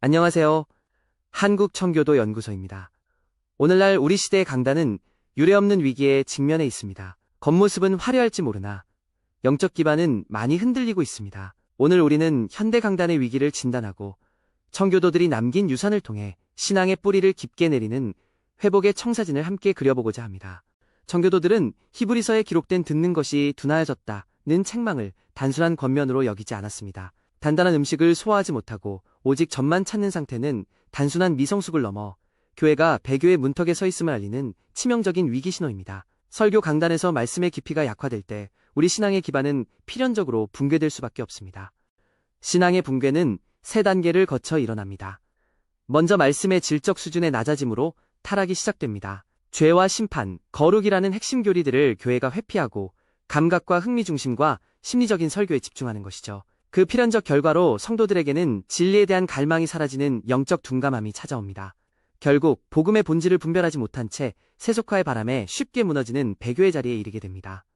안녕하세요. 한국청교도 연구소입니다. 오늘날 우리 시대의 강단은 유례없는 위기에 직면해 있습니다. 겉모습은 화려할지 모르나 영적 기반은 많이 흔들리고 있습니다. 오늘 우리는 현대 강단의 위기를 진단하고 청교도들이 남긴 유산을 통해 신앙의 뿌리를 깊게 내리는 회복의 청사진을 함께 그려보고자 합니다. 청교도들은 히브리서에 기록된 듣는 것이 둔하여졌다는 책망을 단순한 권면으로 여기지 않았습니다. 단단한 음식을 소화하지 못하고 오직 젖만 찾는 상태는 단순한 미성숙을 넘어 교회가 배교의 문턱에 서 있음을 알리는 치명적인 위기 신호입니다. 설교 강단에서 말씀의 깊이가 약화될 때 우리 신앙의 기반은 필연적으로 붕괴될 수밖에 없습니다. 신앙의 붕괴는 세 단계를 거쳐 일어납니다. 먼저 말씀의 질적 수준의 낮아짐으로 타락이 시작됩니다. 죄와 심판, 거룩이라는 핵심 교리들을 교회가 회피하고 감각과 흥미 중심과 심리적인 설교에 집중하는 것이죠. 그 필연적 결과로 성도들에게는 진리에 대한 갈망이 사라지는 영적 둔감함이 찾아옵니다. 결국 복음의 본질을 분별하지 못한 채 세속화의 바람에 쉽게 무너지는 배교의 자리에 이르게 됩니다.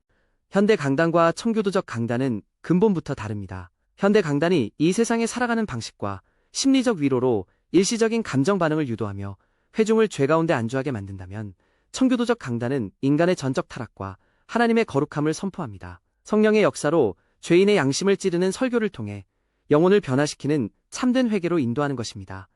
현대 강단과 청교도적 강단은 근본부터 다릅니다. 현대 강단이 이 세상에 살아가는 방식과 심리적 위로로 일시적인 감정 반응을 유도하며 회중을 죄 가운데 안주하게 만든다면, 청교도적 강단은 인간의 전적 타락과 하나님의 거룩함을 선포합니다. 성령의 역사로 죄인의 양심을 찌르는 설교를 통해 영혼을 변화시키는 참된 회개로 인도하는 것입니다.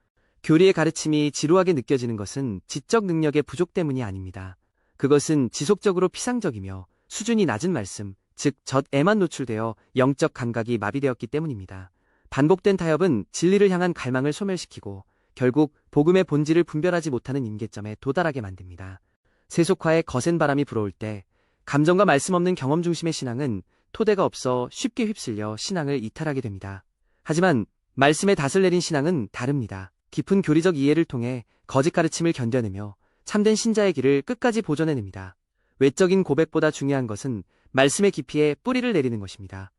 교리의 가르침이 지루하게 느껴지는 것은 지적 능력의 부족 때문이 아닙니다. 그것은 지속적으로 피상적이며 수준이 낮은 말씀, 즉 젖에만 노출되어 영적 감각이 마비되었기 때문입니다. 반복된 타협은 진리를 향한 갈망을 소멸시키고 결국 복음의 본질을 분별하지 못하는 임계점에 도달하게 만듭니다. 세속화의 거센 바람이 불어올 때 감정과 말씀 없는 경험 중심의 신앙은 토대가 없어 쉽게 휩쓸려 신앙을 이탈하게 됩니다. 하지만 말씀에 닷을 내린 신앙은 다릅니다. 깊은 교리적 이해를 통해 거짓 가르침을 견뎌내며 참된 신자의 길을 끝까지 보존해냅니다. 외적인 고백보다 중요한 것은 말씀의 깊이에 뿌리를 내리는 것입니다.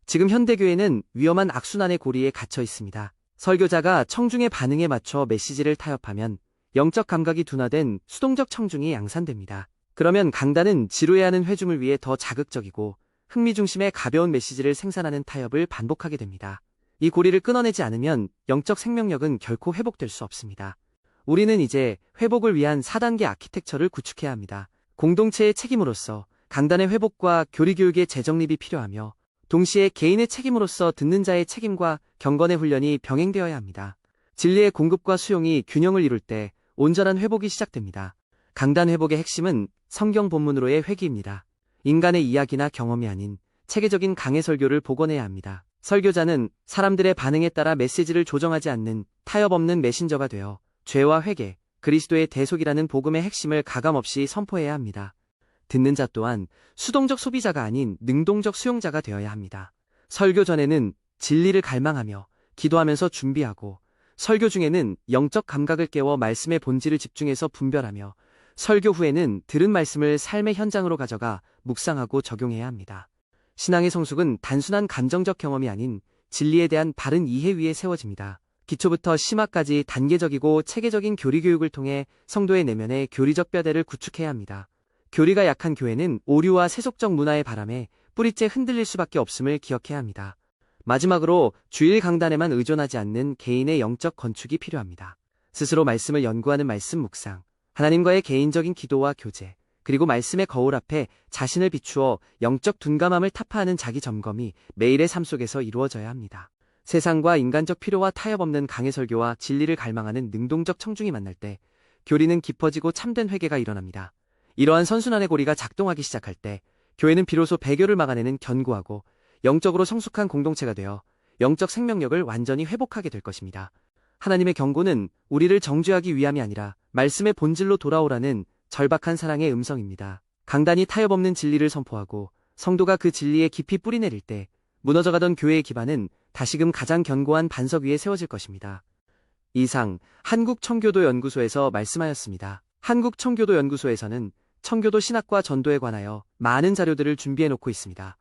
지금 현대교회는 위험한 악순환의 고리에 갇혀 있습니다. 설교자가 청중의 반응에 맞춰 메시지를 타협하면 영적 감각이 둔화된 수동적 청중이 양산됩니다. 그러면 강단은 지루해하는 회중을 위해 더 자극적이고 흥미 중심의 가벼운 메시지를 생산하는 타협을 반복하게 됩니다. 이 고리를 끊어내지 않으면 영적 생명력은 결코 회복될 수 없습니다. 우리는 이제 회복을 위한 4단계 아키텍처를 구축해야 합니다. 공동체의 책임으로서 강단의 회복과 교리교육의 재정립이 필요하며, 동시에 개인의 책임으로서 듣는 자의 책임과 경건의 훈련이 병행되어야 합니다. 진리의 공급과 수용이 균형을 이룰 때 온전한 회복이 시작됩니다. 강단 회복의 핵심은 성경 본문으로의 회귀입니다. 인간의 이야기나 경험이 아닌 체계적인 강해 설교를 복원해야 합니다. 설교자는 사람들의 반응에 따라 메시지를 조정하지 않는 타협 없는 메신저가 되어 죄와 회개, 그리스도의 대속이라는 복음의 핵심을 가감없이 선포해야 합니다. 듣는 자 또한 수동적 소비자가 아닌 능동적 수용자가 되어야 합니다. 설교 전에는 진리를 갈망하며 기도하면서 준비하고, 설교 중에는 영적 감각을 깨워 말씀의 본질을 집중해서 분별하며, 설교 후에는 들은 말씀을 삶의 현장으로 가져가 묵상하고 적용해야 합니다. 신앙의 성숙은 단순한 감정적 경험이 아닌 진리에 대한 바른 이해 위에 세워집니다. 기초부터 심화까지 단계적이고 체계적인 교리교육을 통해 성도의 내면에 교리적 뼈대를 구축해야 합니다. 교리가 약한 교회는 오류와 세속적 문화의 바람에 뿌리째 흔들릴 수밖에 없음을 기억해야 합니다. 마지막으로 주일 강단에만 의존하지 않는 개인의 영적 건축이 필요합니다. 스스로 말씀을 연구하는 말씀 묵상, 하나님과의 개인적인 기도와 교제, 그리고 말씀의 거울 앞에 자신을 비추어 영적 둔감함을 타파하는 자기 점검이 매일의 삶 속에서 이루어져야 합니다. 세상과 인간적 필요와 타협 없는 강해 설교와 진리를 갈망하는 능동적 청중이 만날 때 교리는 깊어지고 참된 회개가 일어납니다. 이러한 선순환의 고리가 작동하기 시작할 때 교회는 비로소 배교를 막아내는 견고하고 영적으로 성숙한 공동체가 되어 영적 생명력을 완전히 회복하게 될 것입니다. 하나님의 경고는 우리를 정죄하기 위함이 아니라 말씀의 본질로 돌아오라는 절박한 사랑의 음성입니다. 강단이 타협 없는 진리를 선포하고 성도가 그 진리에 깊이 뿌리내릴 때 무너져가던 교회의 기반은 다시금 가장 견고한 반석 위에 세워질 것입니다. 이상 한국청교도연구소에서 말씀하였습니다. 한국청교도연구소에서는 청교도 신학과 전도에 관하여 많은 자료들을 준비해 놓고 있습니다.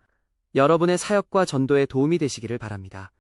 여러분의 사역과 전도에 도움이 되시기를 바랍니다.